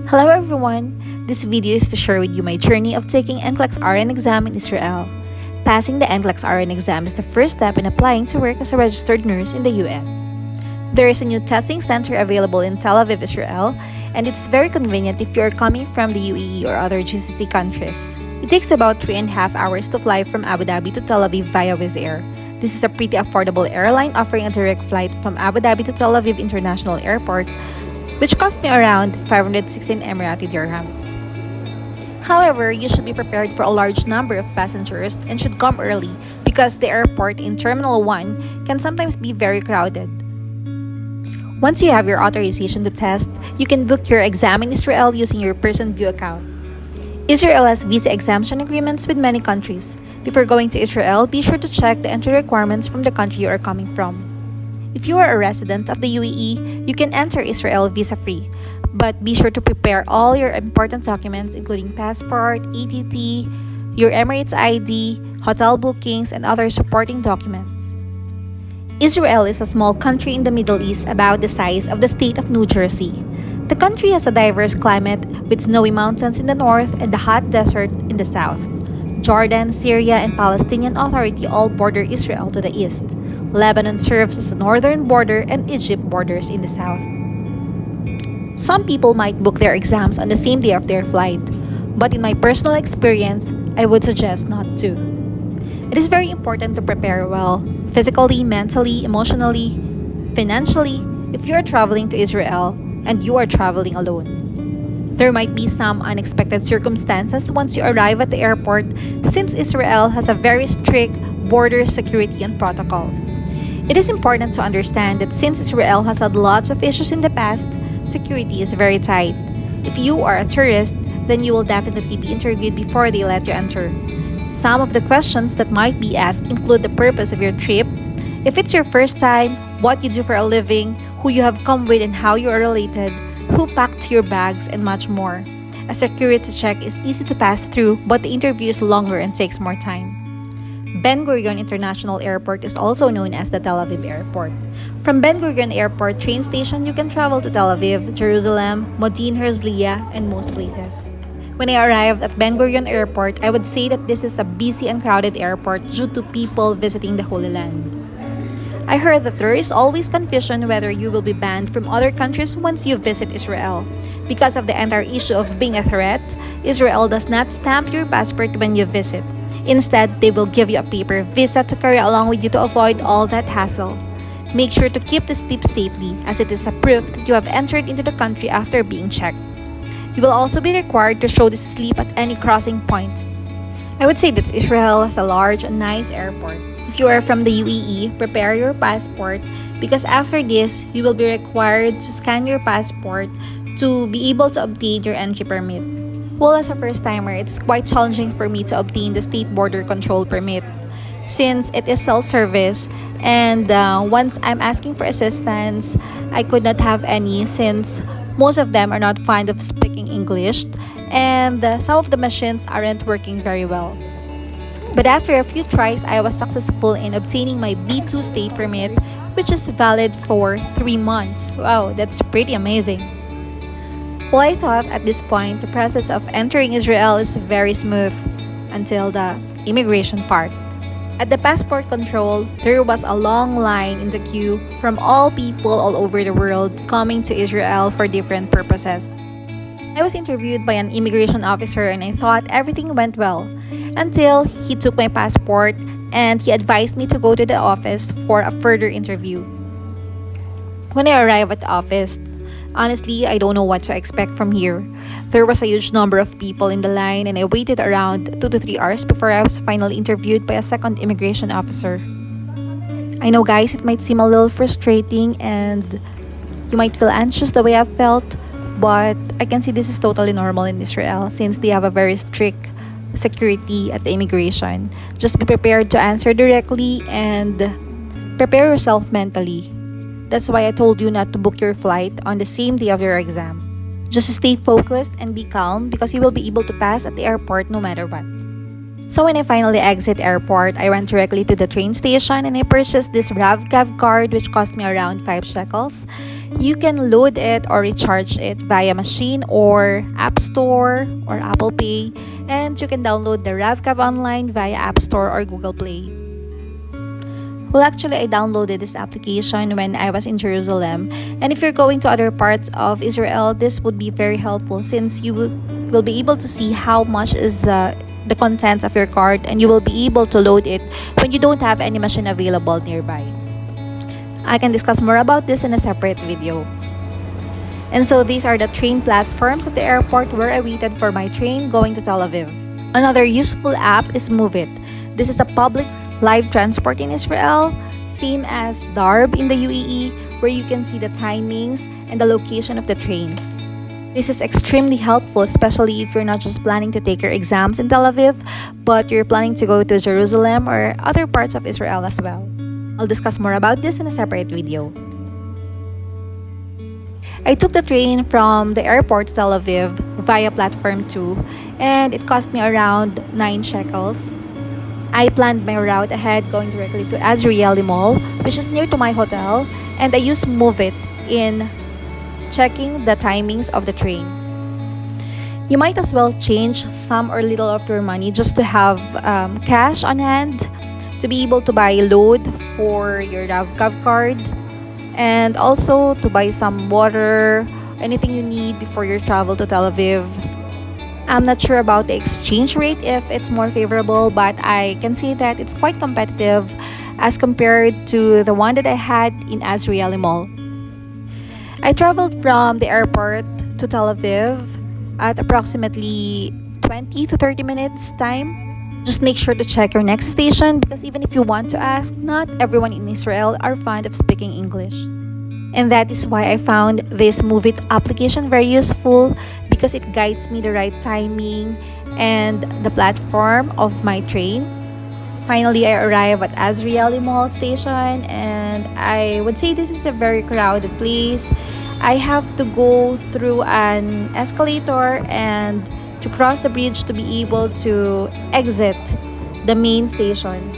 Hello everyone! This video is to share with you my journey of taking NCLEX RN exam in Israel. Passing the NCLEX RN exam is the first step in applying to work as a registered nurse in the US. There is a new testing center available in Tel Aviv, Israel, and it's very convenient if you are coming from the UAE or other GCC countries. It takes about 3.5 hours to fly from Abu Dhabi to Tel Aviv via Wizzair. This is a pretty affordable airline offering a direct flight from Abu Dhabi to Tel Aviv International Airport, which cost me around 516 Emirati dirhams. However, you should be prepared for a large number of passengers and should come early because the airport in Terminal 1 can sometimes be very crowded. Once you have your authorization to test, you can book your exam in Israel using your Person View account. Israel has visa exemption agreements with many countries. Before going to Israel, be sure to check the entry requirements from the country you are coming from. If you are a resident of the UAE, you can enter Israel visa-free, but be sure to prepare all your important documents including passport, ATT, your Emirates ID, hotel bookings, and other supporting documents. Israel is a small country in the Middle East about the size of the state of New Jersey. The country has a diverse climate with snowy mountains in the north and the hot desert in the south. Jordan, Syria, and Palestinian Authority all border Israel to the east. Lebanon serves as the northern border and Egypt borders in the south. Some people might book their exams on the same day of their flight, but in my personal experience, I would suggest not to. It is very important to prepare well, physically, mentally, emotionally, financially, if you are traveling to Israel and you are traveling alone. There might be some unexpected circumstances once you arrive at the airport since Israel has a very strict border security and protocol. It is important to understand that since Israel has had lots of issues in the past, security is very tight. If you are a tourist, then you will definitely be interviewed before they let you enter. Some of the questions that might be asked include the purpose of your trip, if it's your first time, what you do for a living, who you have come with and how you are related, who packed your bags, and much more. A security check is easy to pass through, but the interview is longer and takes more time. Ben Gurion International Airport is also known as the Tel Aviv Airport. From Ben Gurion Airport train station, you can travel to Tel Aviv, Jerusalem, Modin Herzliya, and most places. When I arrived at Ben Gurion Airport, I would say that this is a busy and crowded airport due to people visiting the Holy Land. I heard that there is always confusion whether you will be banned from other countries once you visit Israel. Because of the entire issue of being a threat, Israel does not stamp your passport when you visit. Instead, they will give you a paper visa to carry along with you to avoid all that hassle. Make sure to keep the slip safely as it is a proof that you have entered into the country after being checked. You will also be required to show this slip at any crossing point. I would say that Israel has a large and nice airport. If you are from the UAE, prepare your passport because after this, you will be required to scan your passport to be able to obtain your entry permit. Well, as a first-timer, it's quite challenging for me to obtain the State Border Control Permit since it is self-service and once I'm asking for assistance, I could not have any since most of them are not fond of speaking English and some of the machines aren't working very well. But after a few tries, I was successful in obtaining my B2 state permit, which is valid for 3 months. Wow, that's pretty amazing. Well, I thought at this point the process of entering Israel is very smooth until the immigration part. At the passport control, there was a long line in the queue from all people all over the world coming to Israel for different purposes. I was interviewed by an immigration officer and I thought everything went well until he took my passport and he advised me to go to the office for a further interview. When I arrived at the office, honestly, I don't know what to expect from here. There was a huge number of people in the line and I waited around 2 to 3 hours before I was finally interviewed by a second immigration officer. I know guys, it might seem a little frustrating and you might feel anxious the way I felt, but I can see this is totally normal in Israel since they have a very strict security at the immigration. Just be prepared to answer directly and prepare yourself mentally. That's why I told you not to book your flight on the same day of your exam. Just stay focused and be calm because you will be able to pass at the airport no matter what. So when I finally exit airport, I went directly to the train station and I purchased this RavCav card which cost me around 5 shekels. You can load it or recharge it via machine or App Store or Apple Pay, and you can download the RavCav online via App Store or Google Play. Well, actually, I downloaded this application when I was in Jerusalem. And if you're going to other parts of Israel, this would be very helpful since you will be able to see how much is the contents of your card, and you will be able to load it when you don't have any machine available nearby. I can discuss more about this in a separate video. And so these are the train platforms at the airport where I waited for my train going to Tel Aviv. Another useful app is Move It. This is a public live transport in Israel, same as Darb in the UAE, where you can see the timings and the location of the trains. This is extremely helpful, especially if you're not just planning to take your exams in Tel Aviv, but you're planning to go to Jerusalem or other parts of Israel as well. I'll discuss more about this in a separate video. I took the train from the airport to Tel Aviv via platform 2, and it cost me around 9 shekels. I planned my route ahead going directly to Azrieli Mall, which is near to my hotel, and I used Move It in checking the timings of the train. You might as well change some or little of your money just to have cash on hand to be able to buy load for your RavCav card, and also to buy some water, anything you need before your travel to Tel Aviv. I'm not sure about the exchange rate if it's more favorable, but I can say that it's quite competitive as compared to the one that I had in Azrieli Mall. I traveled from the airport to Tel Aviv at approximately 20 to 30 minutes time. Just make sure to check your next station because even if you want to ask, not everyone in Israel are fond of speaking English. And that is why I found this Move It application very useful because it guides me the right timing and the platform of my train. Finally, I arrived at Azrieli Mall station, and I would say this is a very crowded place. I have to go through an escalator and to cross the bridge to be able to exit the main station.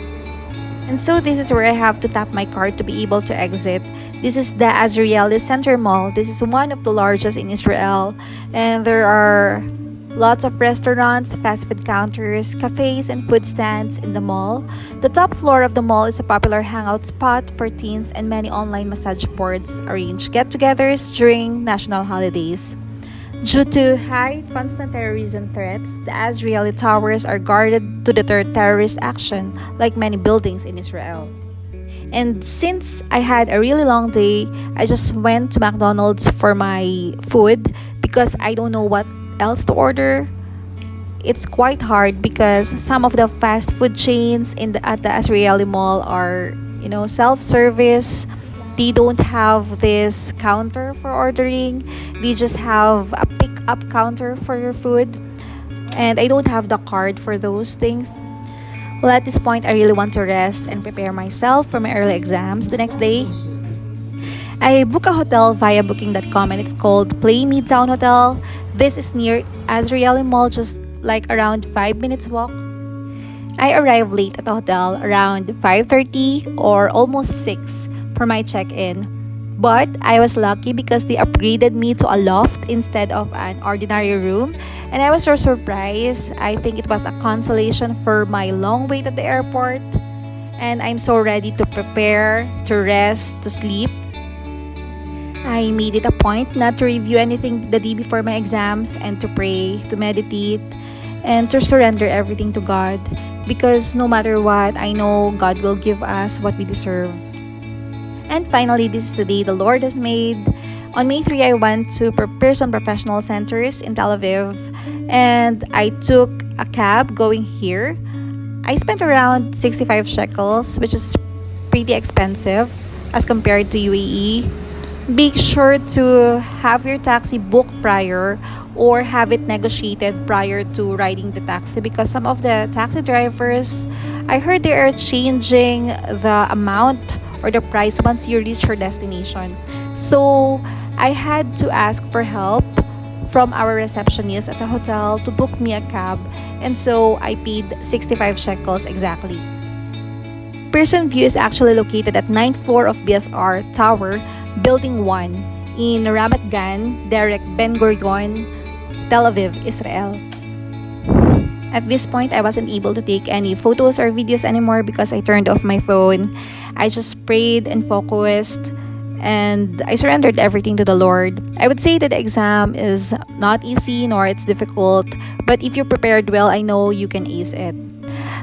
And so this is where I have to tap my card to be able to exit. This is the Azrieli Center Mall. This is one of the largest in Israel, and there are lots of restaurants, fast food counters, cafes, and food stands in the mall. The top floor of the mall is a popular hangout spot for teens, and many online massage boards arrange get-togethers during national holidays. Due to high constant terrorism threats, the Azrieli towers are guarded to deter terrorist action, like many buildings in Israel. And since I had a really long day, I just went to McDonald's for my food because I don't know what else to order. It's quite hard because some of the fast food chains at the Azrieli Mall are, self-service. They don't have this counter for ordering. They just have a pick-up counter for your food. And I don't have the card for those things. Well, at this point, I really want to rest and prepare myself for my early exams the next day. I book a hotel via booking.com, and it's called Play Midtown Hotel. This is near Azrieli Mall, just like around 5 minutes walk. I arrived late at the hotel around 5:30 or almost 6 for my check-in. But I was lucky because they upgraded me to a loft instead of an ordinary room, and I was so surprised. I think it was a consolation for my long wait at the airport, and I'm so ready to prepare, to rest, to sleep. I made it a point not to review anything the day before my exams and to pray, to meditate, and to surrender everything to God, because no matter what, I know God will give us what we deserve. And finally, this is the day the Lord has made. On May 3, I went to Pearson Professional Centers in Tel Aviv, and I took a cab going here. I spent around 65 shekels, which is pretty expensive as compared to UAE. Be sure to have your taxi booked prior or have it negotiated prior to riding the taxi, because some of the taxi drivers, I heard they are changing the amount or the price once you reach your destination. So I had to ask for help from our receptionist at the hotel to book me a cab, and so I paid 65 shekels exactly. Pearson View is actually located at 9th floor of BSR Tower, Building 1 in Ramat Gan, Derek Ben Gurion, Tel Aviv, Israel. At this point, I wasn't able to take any photos or videos anymore because I turned off my phone. I just prayed and focused, and I surrendered everything to the Lord. I would say that the exam is not easy nor it's difficult, but if you prepared well, I know you can ace it.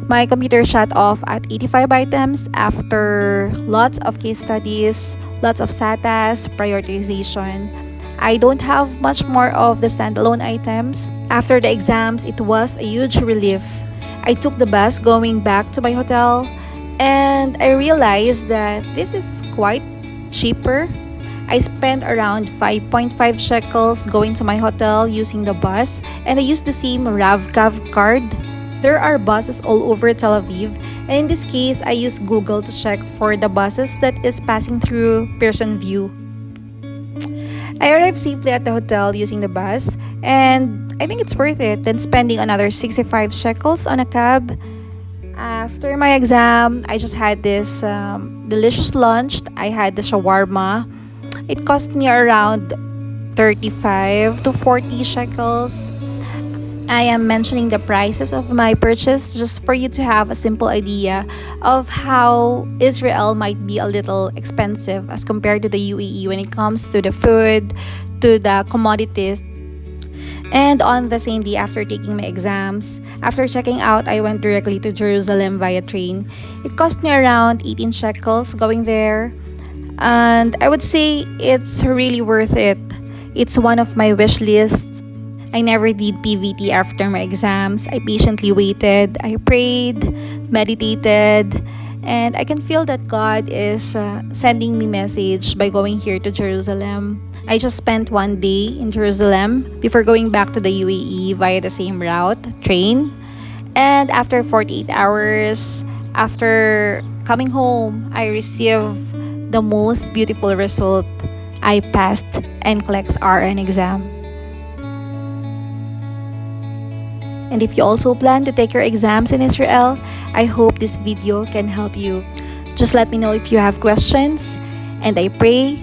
My computer shut off at 85 items after lots of case studies, lots of SATAs, prioritization. I don't have much more of the standalone items. After the exams, it was a huge relief. I took the bus going back to my hotel, and I realized that this is quite cheaper. I spent around 5.5 shekels going to my hotel using the bus, and I used the same RAVCAV card. There are buses all over Tel Aviv, and in this case, I used Google to check for the buses that is passing through Pearson View. I arrived safely at the hotel using the bus, and I think it's worth it than spending another 65 shekels on a cab. After my exam, I just had this delicious lunch. I had the shawarma. It cost me around 35 to 40 shekels. I am mentioning the prices of my purchase just for you to have a simple idea of how Israel might be a little expensive as compared to the UAE when it comes to the food, to the commodities. And on the same day after taking my exams, after checking out, I went directly to Jerusalem via train. It cost me around 18 shekels going there, and I would say it's really worth it. It's one of my wish lists. I never did PVT after my exams. I patiently waited, I prayed, meditated, and I can feel that God is sending me message by going here to Jerusalem. I just spent one day in Jerusalem before going back to the UAE via the same route, train. And after 48 hours, after coming home, I received the most beautiful result. I passed NCLEX RN exam. And if you also plan to take your exams in Israel, I hope this video can help you. Just let me know if you have questions, and I pray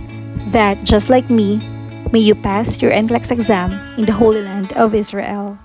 that just like me, may you pass your NCLEX exam in the Holy Land of Israel.